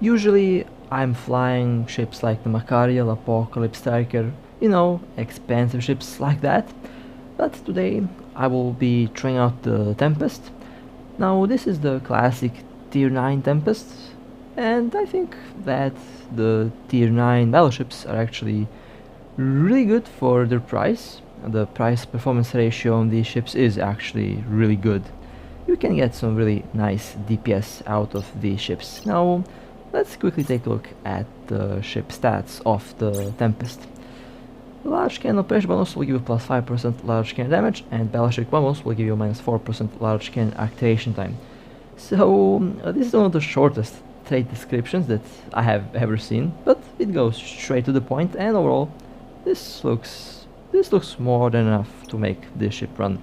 Usually I'm flying ships like the Macarial, Apocalypse, Striker, you know, expensive ships like that. But today I will be trying out the Tempest. Now this is the classic tier 9 Tempest, and I think that the tier 9 battleships are actually really good for their price. The price performance ratio on these ships is actually really good. You can get some really nice DPS out of these ships. Now let's quickly take a look at the ship stats of the Tempest. Large cannon operation bonus will give you plus 5% large cannon damage, and Battleship bonus will give you minus 4% large cannon activation time. So this is one of the shortest trait descriptions that I have ever seen, but it goes straight to the point, and overall this looks more than enough to make this ship run.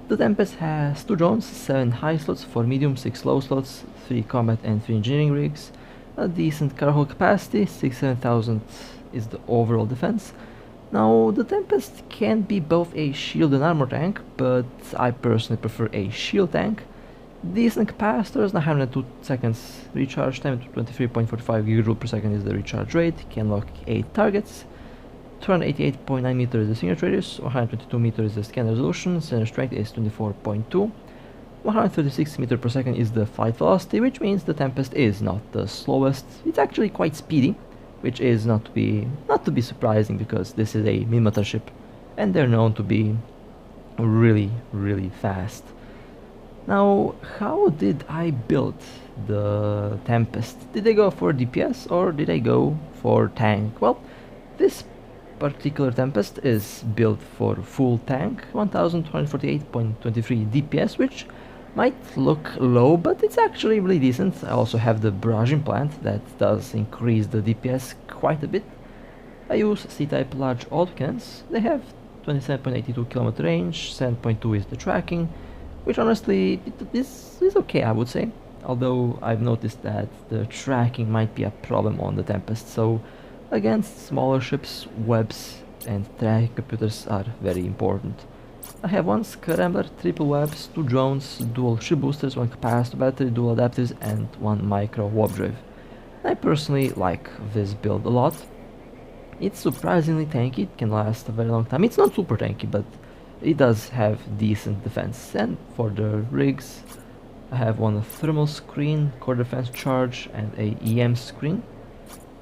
The Tempest has 2 drones, 7 high slots, 4 medium, 6 low slots, 3 combat and 3 engineering rigs, a decent cargo capacity, 6,000 is the overall defense. Now the Tempest can be both a shield and armor tank, but I personally prefer a shield tank. Decent capacitors, 902 seconds recharge time, 23.45 gigajoule per second is the recharge rate, can lock 8 targets. 288.9 meters is the signature radius, 122 meters is the scan resolution, center strength is 24.2, 136 meters per second is the flight velocity, which means the Tempest is not the slowest. It's actually quite speedy, which is not to be surprising because this is a Minmatar ship, and they're known to be really fast. Now, how did I build the Tempest? Did I go for DPS or did I go for tank? Well, this particular Tempest is built for full tank, 1248.23 DPS, which might look low, but it's actually really decent. I also have the barrage implant that does increase the DPS quite a bit. I use C-type large autocannons. They have 27.82 kilometer range, 7.2 is the tracking, which honestly is okay, I would say. Although I've noticed that the tracking might be a problem on the Tempest, so against smaller ships, webs and tracking computers are very important. I have one scrambler, triple webs, 2 drones, dual ship boosters, 1 capacitor battery, dual adapters and 1 micro warp drive. I personally like this build a lot. It's surprisingly tanky, it can last a very long time. It's not super tanky, but it does have decent defense. And for the rigs, I have one thermal screen, core defense charge and a EM screen.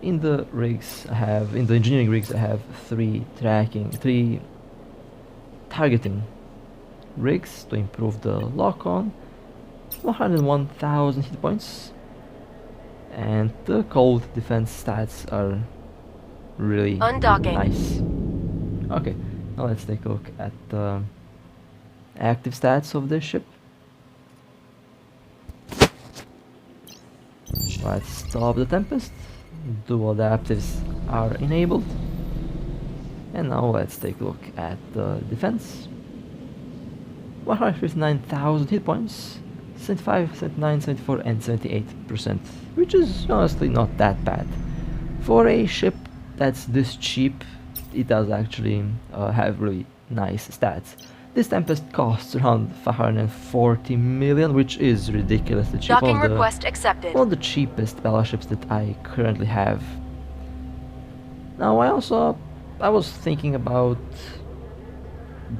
In the engineering rigs I have 3 targeting rigs to improve the lock-on, 101,000 hit points, and the cold defense stats are really nice. Okay, now let's take a look at the active stats of this ship. Let's stop the Tempest. Dual adaptives are enabled. And now let's take a look at the defense. 159,000 hit points, 75, 79, 74 and 78%, which is honestly not that bad. For a ship that's this cheap, it does actually have really nice stats. This Tempest costs around 540 million, which is ridiculously cheap. Docking request accepted. One of the cheapest battleships that I currently have. Now I was thinking about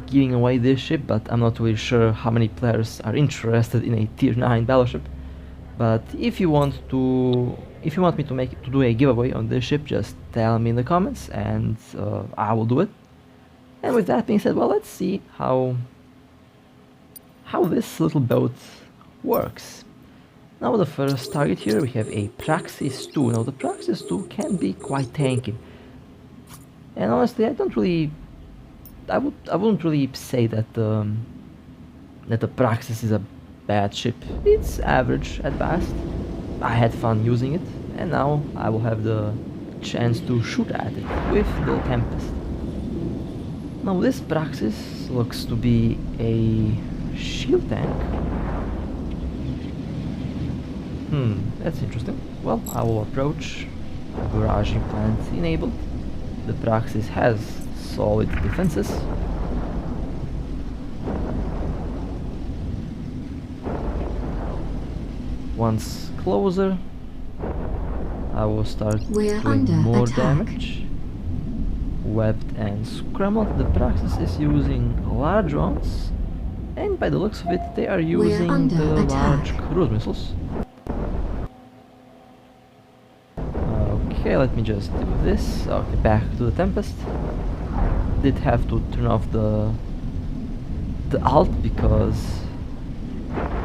giving away this ship, but I'm not really sure how many players are interested in a tier 9 battleship. But if you want me to do a giveaway on this ship, just tell me in the comments and I will do it. And with that being said, well, let's see how this little boat works. Now the first target here, we have a Praxis 2. Now the Praxis 2 can be quite tanky. And honestly, I wouldn't really say that the Praxis is a bad ship. It's average at best. I had fun using it, and now I will have the chance to shoot at it with the Tempest. Now this Praxis looks to be a shield tank. That's interesting. Well, I will approach. Barrage implant enabled. The Praxis has solid defenses. Once closer, I will start We're doing under more attack. damage. Webbed and scrambled. The Praxis is using large ones, and by the looks of it, they are using under the attack. large cruise missiles. Okay, let me just do this. Okay, back to the Tempest. Did have to turn off the alt because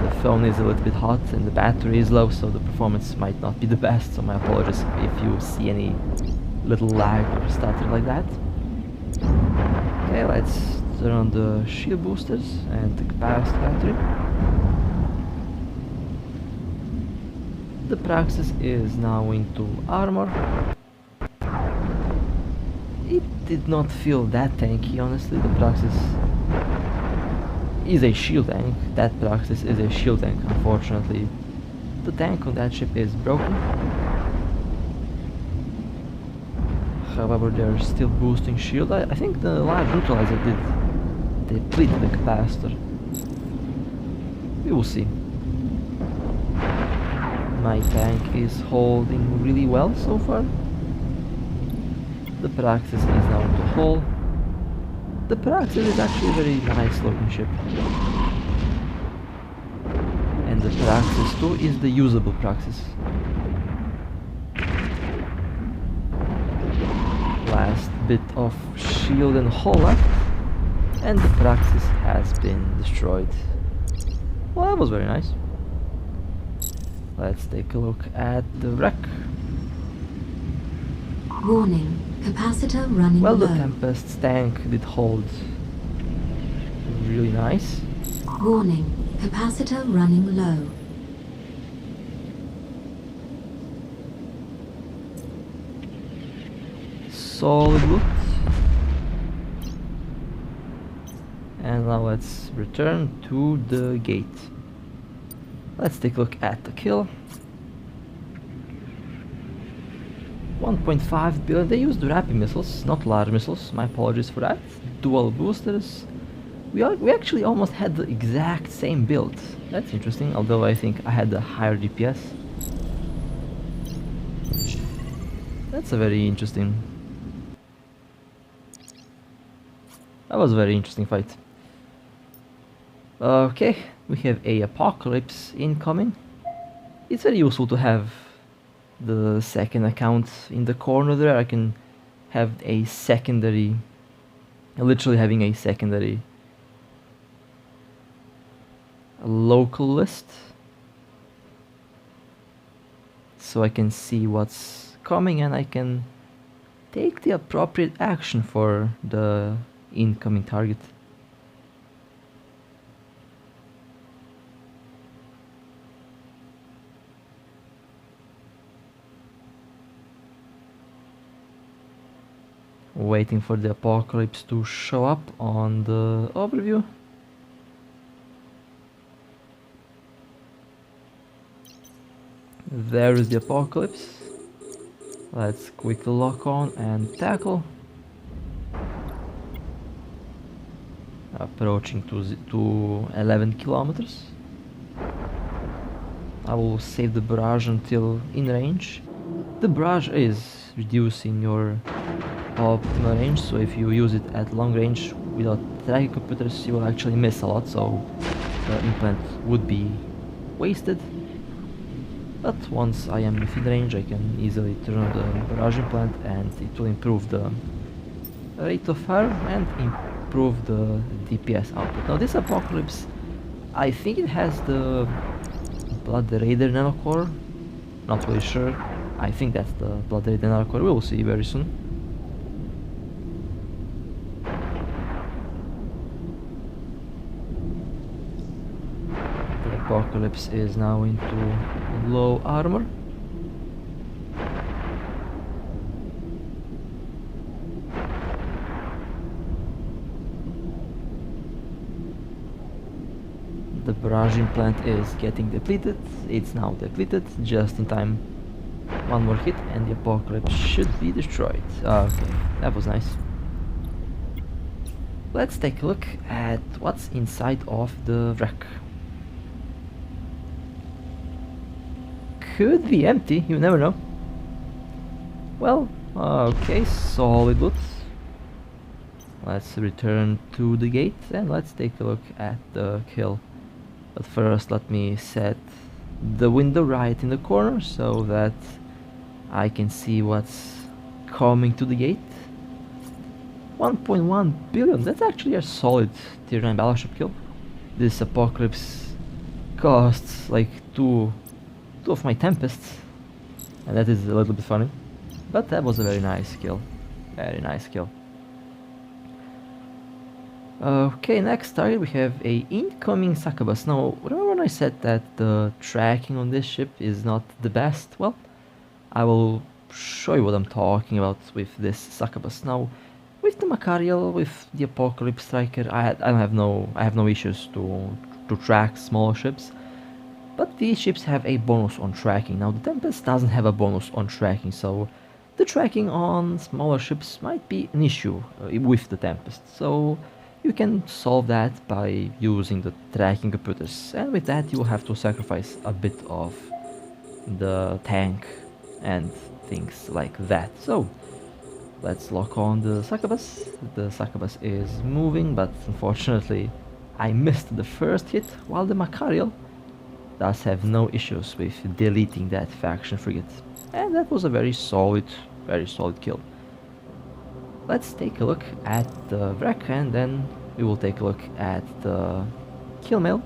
the phone is a little bit hot and the battery is low, so the performance might not be the best, so my apologies if you see any little lag or stutter like that. Okay, let's turn on the shield boosters and the capacity battery. The Praxis is now into armor. It did not feel that tanky, honestly. The Praxis is a shield tank. That Praxis is a shield tank, unfortunately. The tank on that ship is broken. However, they're still boosting shield. I think the large neutralizer did deplete the capacitor. We will see. My tank is holding really well so far. The Praxis is now into hull. The Praxis is actually a very nice looking ship. And the Praxis too is the usable Praxis. Last bit of shield and hull left, and the Praxis has been destroyed. Well, that was very nice. Let's take a look at the wreck. Warning, capacitor running Well, the low. Tempest's tank did hold really nice. Warning, capacitor running low. Solid loot. And now let's return to the gate. Let's take a look at the kill. 1.5 billion. They used rapid missiles, not large missiles. My apologies for that. Dual boosters. We actually almost had the exact same build. That's interesting, although I think I had a higher DPS. That's a very interesting... That was a very interesting fight. Okay, we have a apocalypse incoming. It's very useful to have the second account in the corner there. I can have a secondary, literally having a secondary local list, so I can see what's coming and I can take the appropriate action for the incoming target. Waiting for the apocalypse to show up on the overview. There is the apocalypse. Let's quickly lock on and tackle. Approaching to 11 kilometers. I will save the barrage until in range. The barrage is reducing your optimal range, so if you use it at long range without tracking computers, you will actually miss a lot, so the implant would be wasted. But once I am within range, I can easily turn on the barrage implant and it will improve the rate of fire and improve the DPS output. Now this apocalypse, I think it has the Blood Raider nanocore, not really sure. I think that's the Blood Raider nanocore, we will see very soon. The apocalypse is now into low armor. The barrage implant is getting depleted. It's now depleted, just in time. One more hit and the apocalypse should be destroyed. Okay, that was nice. Let's take a look at what's inside of the wreck. Could be empty, you never know. Well, okay, solid loot. Let's return to the gate and let's take a look at the kill. But first let me set the window right in the corner so that I can see what's coming to the gate. 1.1 billion, that's actually a solid tier 9 battleship kill. This Apocalypse costs like two of my Tempests, and that is a little bit funny. But that was a very nice kill. Very nice kill. Okay, next target we have a incoming Succubus. Now, remember when I said that the tracking on this ship is not the best? Well, I will show you what I'm talking about with this Succubus. Now, with the Macarial, with the Apocalypse Striker, I have no issues to track small ships. But these ships have a bonus on tracking. Now, the Tempest doesn't have a bonus on tracking, so the tracking on smaller ships might be an issue with the Tempest. So you can solve that by using the tracking computers, and with that you will have to sacrifice a bit of the tank and things like that. So let's lock on the Succubus. The Succubus is moving, but unfortunately I missed the first hit, while the Macarial does have no issues with deleting that faction frigate. And that was a very solid kill. Let's take a look at the wreck and then we will take a look at the kill mail.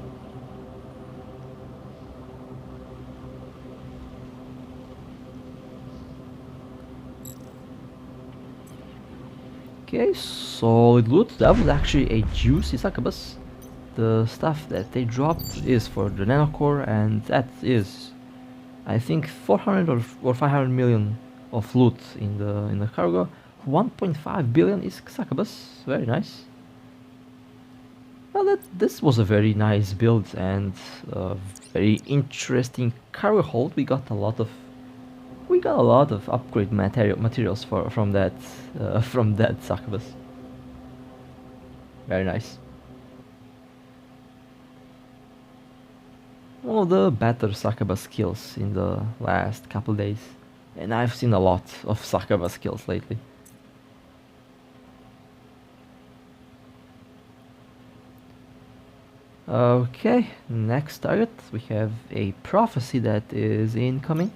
Okay, solid loot. That was actually a juicy Succubus. The stuff that they dropped is for the nanocore, and that is, I think, 400 or 500 million of loot in the cargo. 1.5 billion is Succubus. Very nice. Well, this was a very nice build and very interesting cargo hold. We got a lot of upgrade materials from that Succubus. Very nice. One of the better Succubus kills in the last couple days, and I've seen a lot of Succubus kills lately. Okay, next target we have a prophecy that is incoming.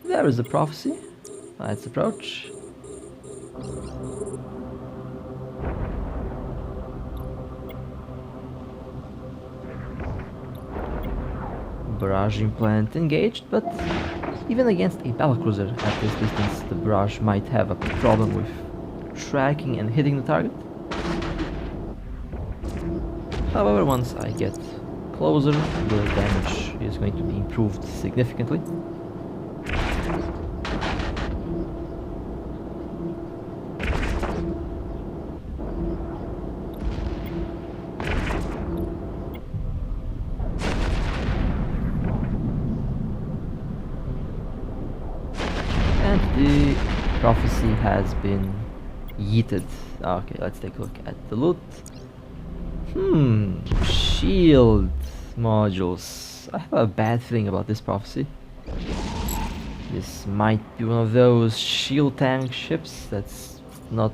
There is a prophecy. Let's approach. Barrage implant engaged, but even against a battlecruiser at this distance, the barrage might have a problem with tracking and hitting the target. However, once I get closer, the damage is going to be improved significantly. And the prophecy has been yeeted. Okay, let's take a look at the loot. Shield modules. I have a bad feeling about this prophecy. This might be one of those shield tank ships that's not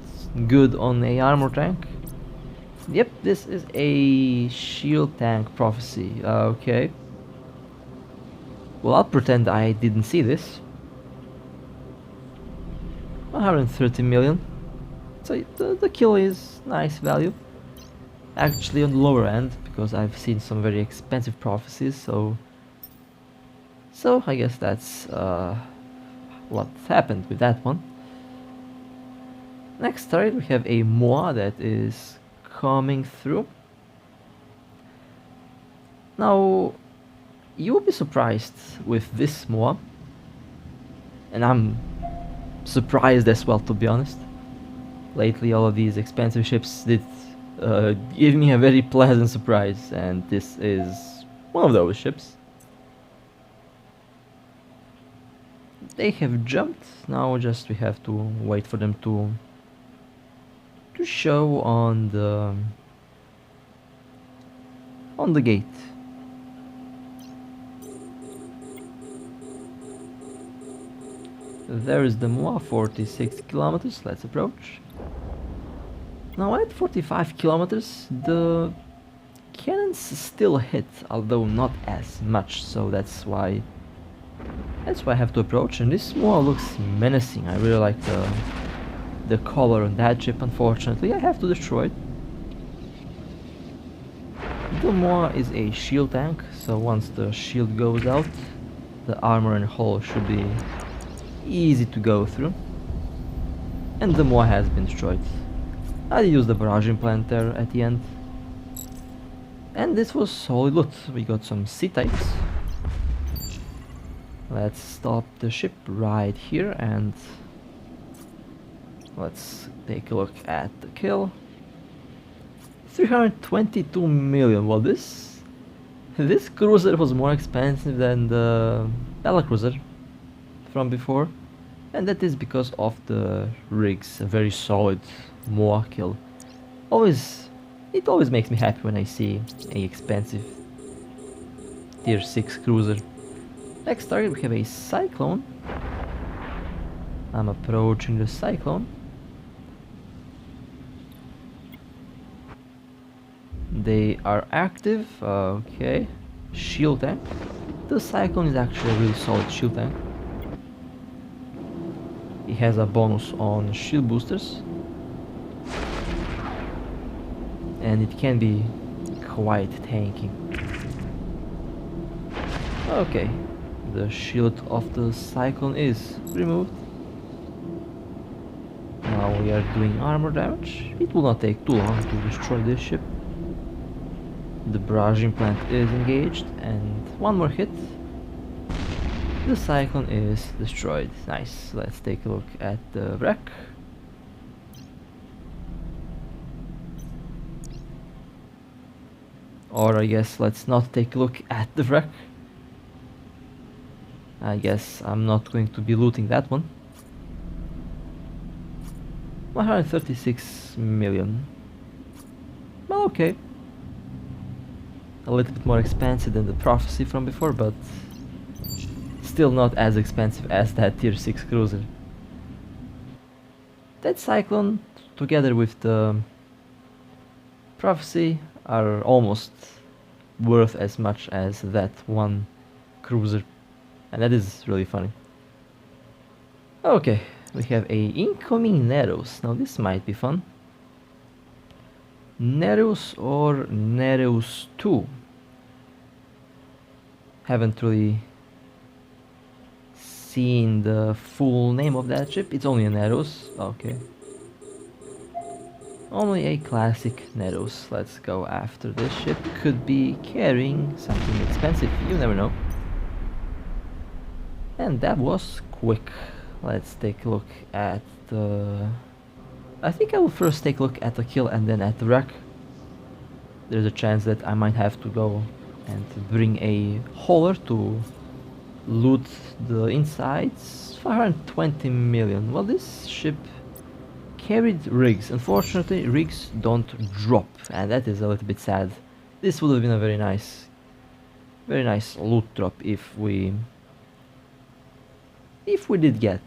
good on a armor tank. Yep, this is a shield tank prophecy. Okay. Well, I'll pretend I didn't see this. 130 million. So the kill is nice value. Actually on the lower end, because I've seen some very expensive prophecies, so I guess that's what happened with that one. Next target we have a MOA that is coming through. Now you will be surprised with this MOA, and I'm surprised as well, to be honest. Lately all of these expensive ships did give me a very pleasant surprise, and this is one of those ships. They have jumped. Now just we have to wait for them to show on the gate. There is the Moa, 46 kilometers. Let's approach. Now at 45 kilometers, the cannons still hit, although not as much. So that's why I have to approach. And this Moa looks menacing. I really like the color on that ship. Unfortunately, I have to destroy it. The Moa is a shield tank, so once the shield goes out, the armor and hull should be easy to go through. And the Moa has been destroyed. I used the barrage implant there at the end. And this was solid loot. We got some C-types. Let's stop the ship right here and let's take a look at the kill. 322 million. Well, this cruiser was more expensive than the Battlecruiser from before, and that is because of the rigs. A very solid Moa kill. It always makes me happy when I see a expensive tier 6 cruiser. Next target we have a Cyclone. I'm approaching the Cyclone. They are active. Okay. Shield tank. The Cyclone is actually a really solid shield tank. It has a bonus on shield boosters. And it can be quite tanky. Okay. The shield of the Cyclone is removed. Now we are doing armor damage. It will not take too long to destroy this ship. The barrage implant is engaged, and one more hit. The Cyclone is destroyed. Nice. Let's take a look at the wreck. Or I guess let's not take a look at the wreck. I guess I'm not going to be looting that one. 136 million. Well, okay. A little bit more expensive than the Prophecy from before, but still not as expensive as that tier 6 cruiser. That Cyclone, together with the Prophecy, are almost worth as much as that one cruiser. And that is really funny. Okay, we have a incoming Nereus. Now this might be fun. Nereus or Nereus 2. Haven't really seen the full name of that ship. It's only a Nereus. Okay. Only a classic Nereus. Let's go after this ship. Could be carrying something expensive. You never know. And that was quick. Let's take a look at the... I think I will first take a look at the kill and then at the wreck. There's a chance that I might have to go and bring a hauler to loot the insides. 520 million. Well, this ship carried rigs. Unfortunately, rigs don't drop, and that is a little bit sad. This would have been a very nice loot drop if we did get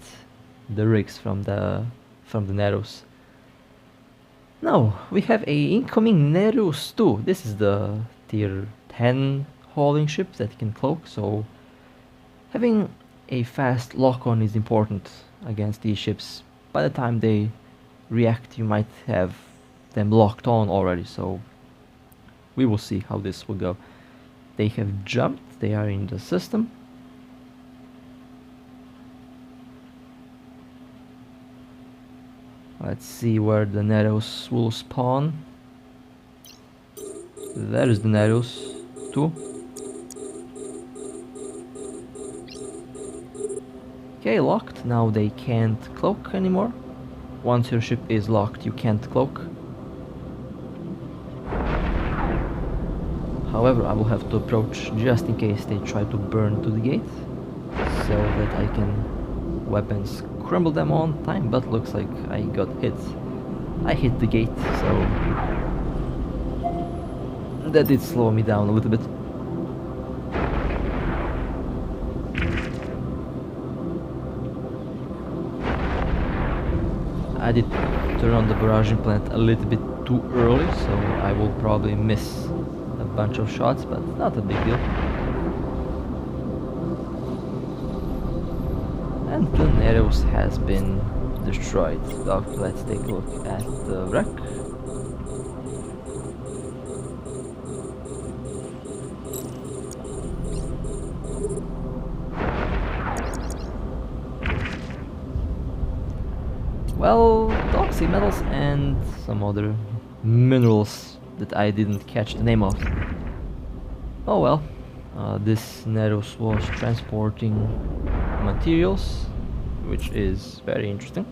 the rigs from the Nereus. Now we have a incoming Nereus 2. This is the tier 10 hauling ship that can cloak, so having a fast lock-on is important against these ships. By the time they react, you might have them locked on already, so we will see how this will go. They have jumped, they are in the system. Let's see where the Nereus will spawn. There is the Nereus 2. Okay, locked. Now they can't cloak anymore. Once your ship is locked, you can't cloak. However, I will have to approach just in case they try to burn to the gate, so that I can weapons crumble them on time, but looks like I got hit. I hit the gate, so that did slow me down a little bit. I did turn on the barraging plant a little bit too early, so I will probably miss a bunch of shots, but not a big deal. And the Nereus has been destroyed. So let's take a look at the wreck. Well, toxic metals and some other minerals that I didn't catch the name of. Oh well, this Nereus was transporting materials, which is very interesting.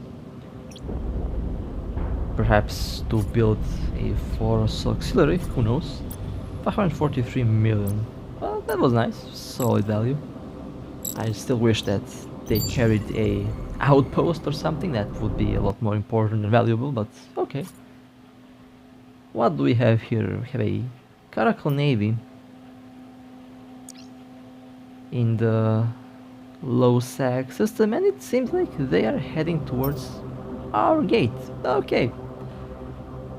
Perhaps to build a forest auxiliary, who knows? 543 million. Well, that was nice, solid value. I still wish that they carried a outpost or something. That would be a lot more important and valuable, but okay. What do we have here? We have a Caracal navy in the low sag system, and it seems like they are heading towards our gate. Okay.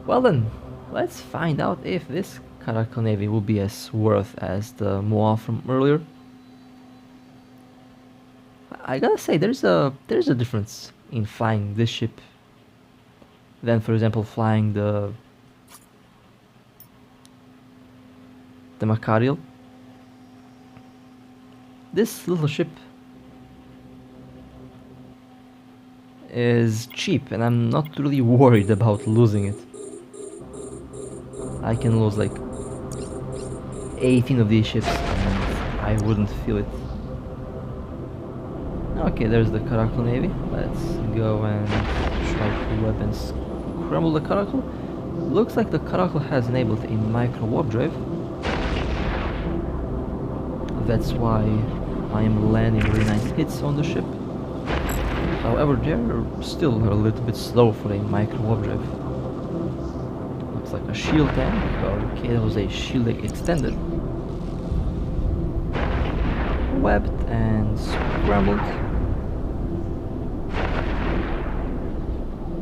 Well then, let's find out if this Caracal navy will be as worth as the Moa from earlier. I gotta say, there's a difference in flying this ship than, for example, flying the Macarial. This little ship is cheap, and I'm not really worried about losing it. I can lose like 18 of these ships, and I wouldn't feel it. Okay, there's the Caracal navy. Let's go and try to weapons crumble the Caracal. Looks like the Caracal has enabled a micro warp drive. That's why I am landing really nice hits on the ship. However, they're still a little bit slow for a micro warp drive. Looks like a shield tank. Okay, that was a shield extender. Webbed and scrambled.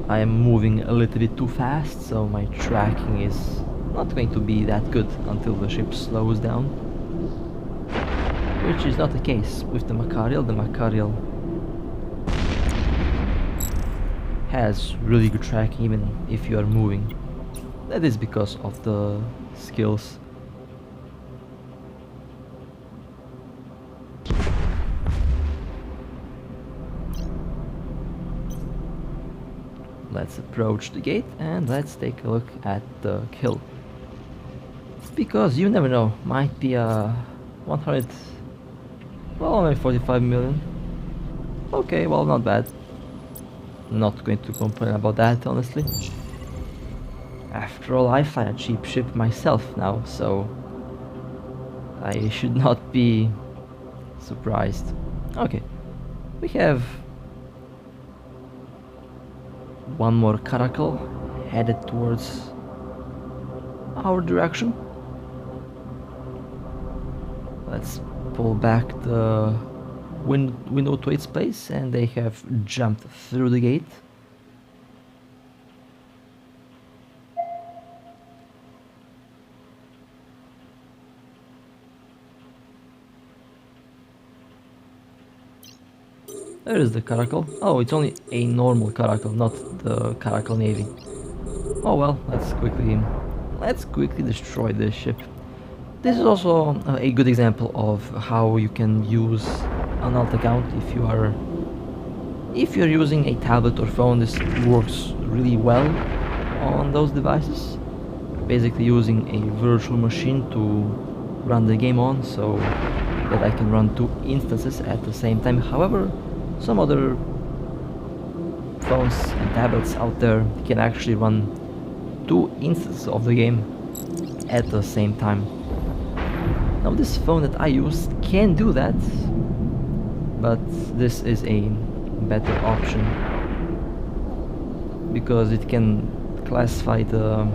I am moving a little bit too fast, so my tracking is not going to be that good until the ship slows down. Which is not the case with the Macarial. The Macarial has really good tracking even if you are moving. That is because of the skills. Let's approach the gate and let's take a look at the kill. Because you never know, might be a 100, well, only 45 million. Okay, well, not bad. Not going to complain about that, honestly. After all, I fly a cheap ship myself now, so I should not be surprised. Okay, we have one more Caracal headed towards our direction. Let's pull back the window to its place, and they have jumped through the gate. There is the Caracal. Oh, it's only a normal Caracal, not the Caracal navy. Oh well, let's quickly destroy this ship. This is also a good example of how you can use an alt account if you're using a tablet or phone. This works really well on those devices. Basically using a virtual machine to run the game on, so that I can run two instances at the same time. However, some other phones and tablets out there can actually run two instances of the game at the same time. Now this phone that I use can do that, but this is a better option because it can classify the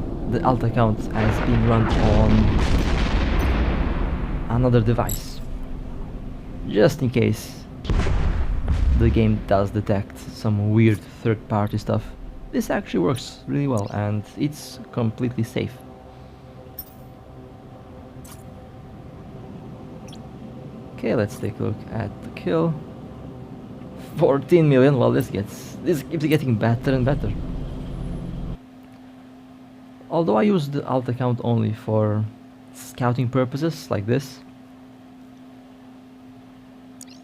alt account as being run on another device, just in case the game does detect some weird third-party stuff. this actually works really well and it's completely safe. Okay, let's take a look at the kill. 14 million. Well, this keeps getting better and better. Although I use the alt account only for scouting purposes like this.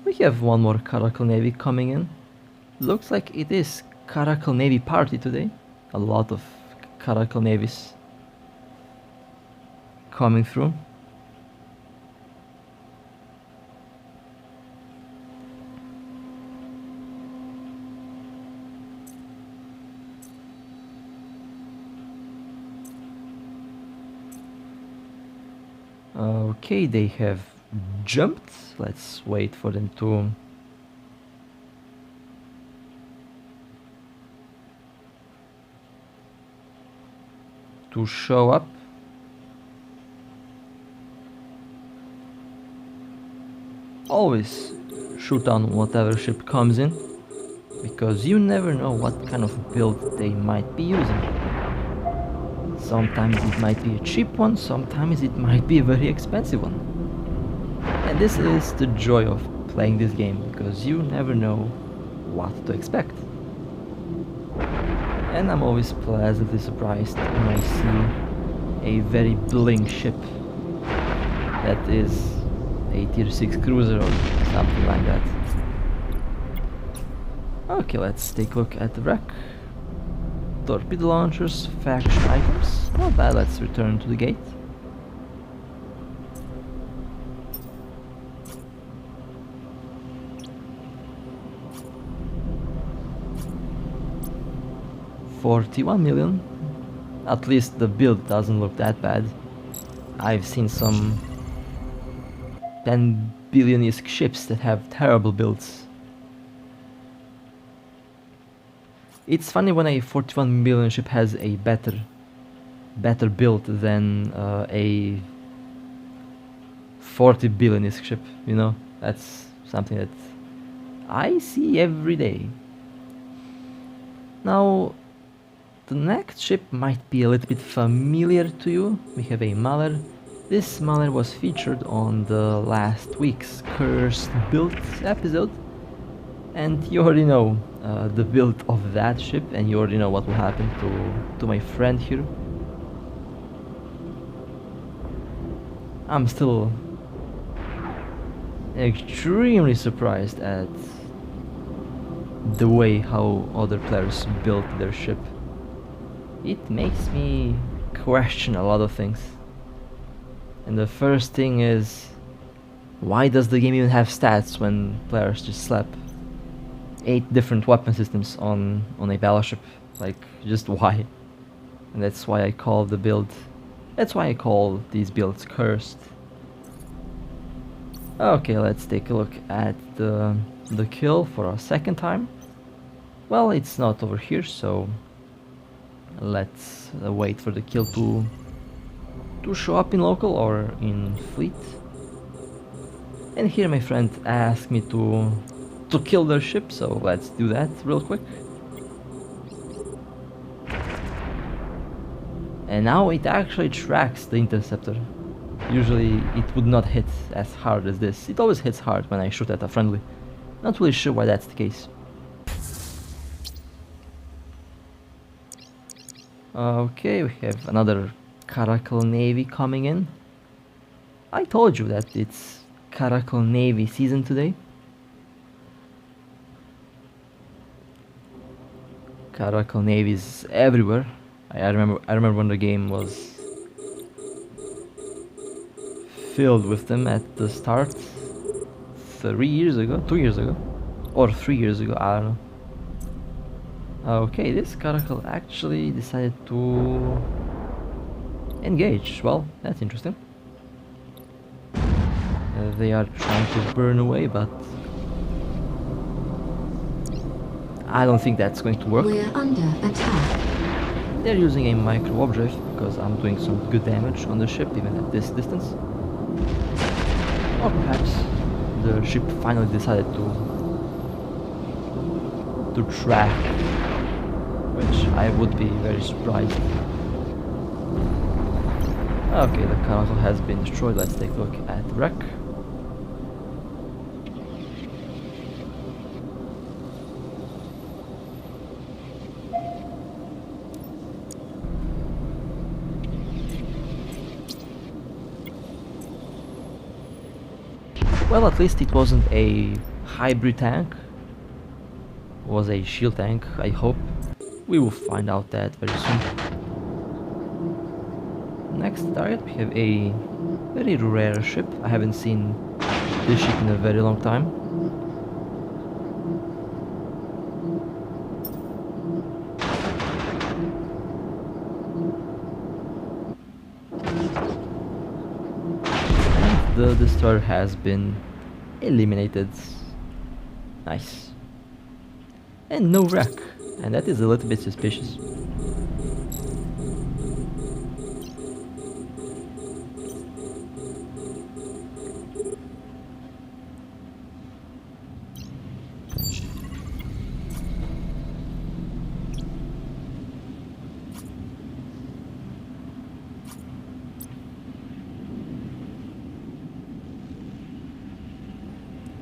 We have one more Caracal Navy coming in. Looks like it is Caracal Navy party today. A lot of Caracal Navies coming through. Okay, they have jumped. Let's wait for them to show up. Always shoot on whatever ship comes in, because you never know what kind of build they might be using. Sometimes it might be a cheap one, sometimes it might be a very expensive one. And this is the joy of playing this game, because you never know what to expect. And I'm always pleasantly surprised when I see a very bling ship that is a tier 6 cruiser or something like that. Okay, let's take a look at the wreck. Torpedo launchers, faction items. Not bad, let's return to the gate. $41 million. At least the build doesn't look that bad. I've seen some 10 billion-ish ships that have terrible builds. It's funny when a 41 million ship has a better build than a 40 billion-ish ship, you know? That's something that I see every day. Now, the next ship might be a little bit familiar to you. We have a Mauler. This Mauler was featured on the last week's Cursed Build episode. And you already know the build of that ship, and you already know what will happen to my friend here. I'm still extremely surprised at the way how other players built their ship. It makes me question a lot of things. And the first thing is, why does the game even have stats when players just slap 8 different weapon systems on a battleship? Like, just why? And that's why I call these builds cursed. Okay, let's take a look at the kill for our second time. Well, it's not over here, so let's wait for the kill to show up in local or in fleet. And here my friend asked me to kill their ship, so let's do that real quick. And now it actually tracks the interceptor. Usually it would not hit as hard as this. It always hits hard when I shoot at a friendly. Not really sure why that's the case. Okay, we have another Caracal Navy coming in. I told you that it's Caracal Navy season today. Caracal Navies everywhere. I remember when the game was filled with them at the start 2 years ago, or 3 years ago, I don't know. Okay, this Caracal actually decided to engage. Well, that's interesting. They are trying to burn away, but I don't think that's going to work. We're under attack. They're using a micro updrift because I'm doing some good damage on the ship even at this distance. Or perhaps the ship finally decided to track which I would be very surprised. Okay, the Caracal has been destroyed. Let's take a look at the wreck. Well, at least it wasn't a hybrid tank. It was a shield tank, I hope. We will find out that very soon. Next target, we have a very rare ship. I haven't seen this ship in a very long time. And the destroyer has been eliminated. Nice. And no wreck, and that is a little bit suspicious.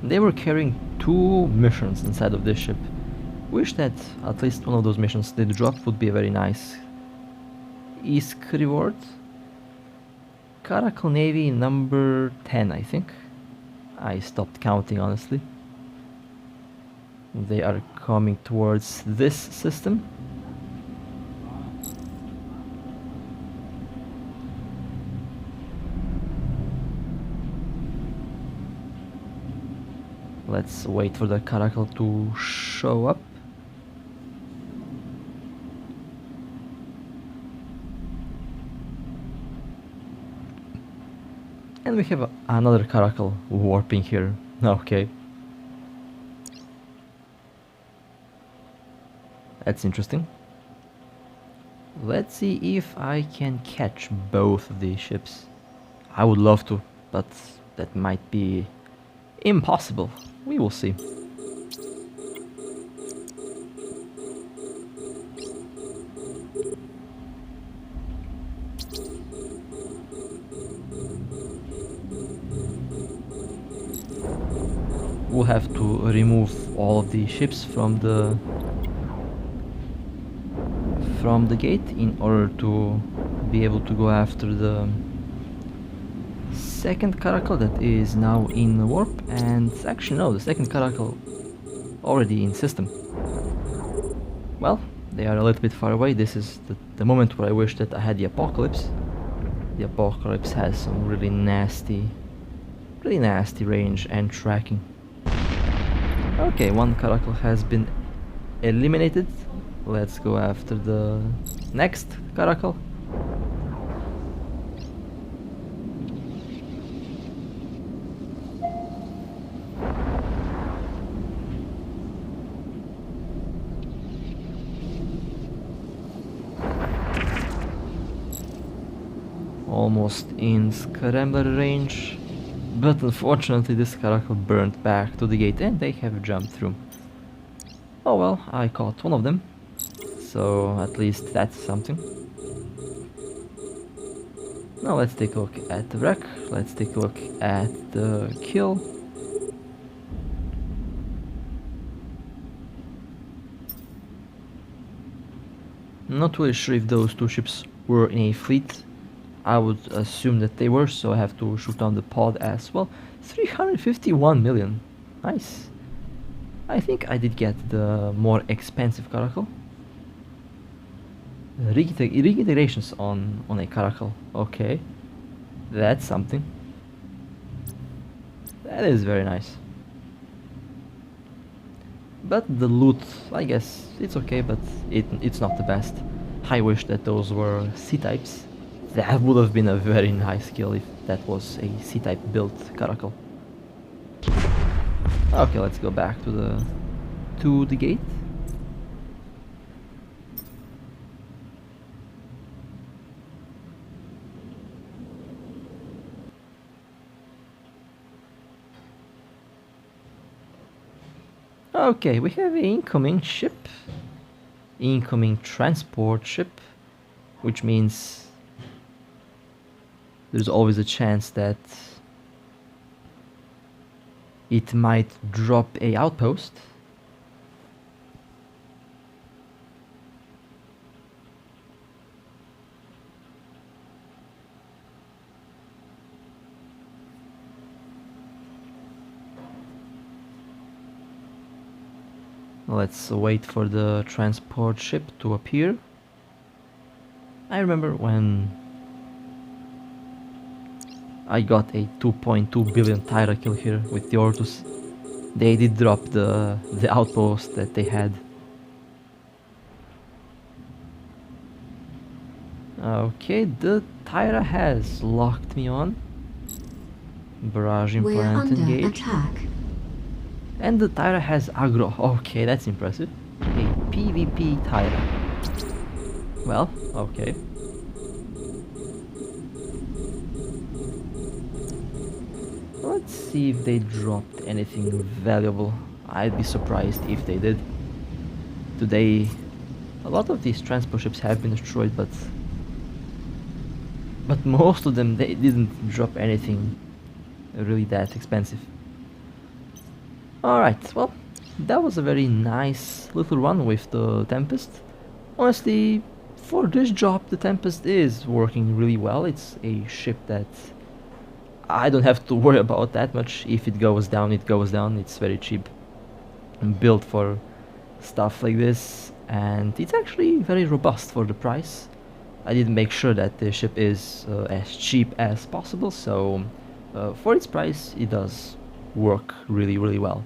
They were carrying 2 missions inside of this ship. Wish that at least one of those missions did drop, would be very nice. East reward. Caracal Navy number 10, I think. I stopped counting, honestly. They are coming towards this system. Let's wait for the Caracal to show up. And we have another Caracal warping here. Okay. That's interesting. Let's see if I can catch both of these ships. I would love to, but that might be impossible. We will see. We'll have to remove all of the ships from the gate in order to be able to go after the second Caracal that is now in warp, and actually no, the second Caracal already in system. Well, they are a little bit far away. This is the moment where I wish that I had the Apocalypse. The Apocalypse has some really nasty range and tracking. Okay, one Caracal has been eliminated. Let's go after the next Caracal. Almost in scrambler range, but unfortunately this Caracal burned back to the gate and they have jumped through. Oh well, I caught one of them, so at least that's something. Now let's take a look at the wreck, let's take a look at the kill. Not really sure if those 2 ships were in a fleet. I would assume that they were, so I have to shoot down the pod as well. 351 million. Nice. I think I did get the more expensive Caracal. Reintegrations on a Caracal. Okay. That's something. That is very nice. But the loot, I guess, it's okay, but it's not the best. I wish that those were C-types. That would have been a very nice kill if that was a C-type built Caracal. Okay, let's go back to the gate. Okay, we have an incoming ship. incoming transport ship, which means there's always a chance that it might drop a outpost. Let's wait for the transport ship to appear. I remember when I got a 2.2 billion Tyra kill here with the Ortus. They did drop the outpost that they had. Okay, the Tyra has locked me on. Barrage We're implant under engaged. attack. And the Tyra has aggro. Okay, that's impressive. A PvP Tyra. Well, okay. Let's see if they dropped anything valuable. I'd be surprised if they did. Today, a lot of these transport ships have been destroyed, but most of them, they didn't drop anything really that expensive. Alright, well, that was a very nice little run with the Tempest. Honestly, for this job, the Tempest is working really well. It's a ship that I don't have to worry about that much. If it goes down, it goes down. It's very cheap and built for stuff like this, and it's actually very robust for the price. I did make sure that the ship is as cheap as possible, so for its price it does work really well.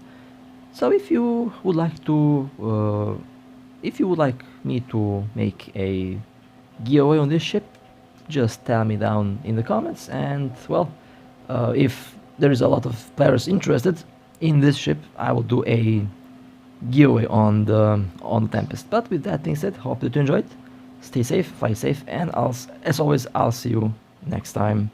So if you would like me to make a giveaway on this ship, just tell me down in the comments, and well, if there is a lot of players interested in this ship, I will do a giveaway on the Tempest. But with that being said, hope that you enjoyed. Stay safe, fly safe, and as always, I'll see you next time.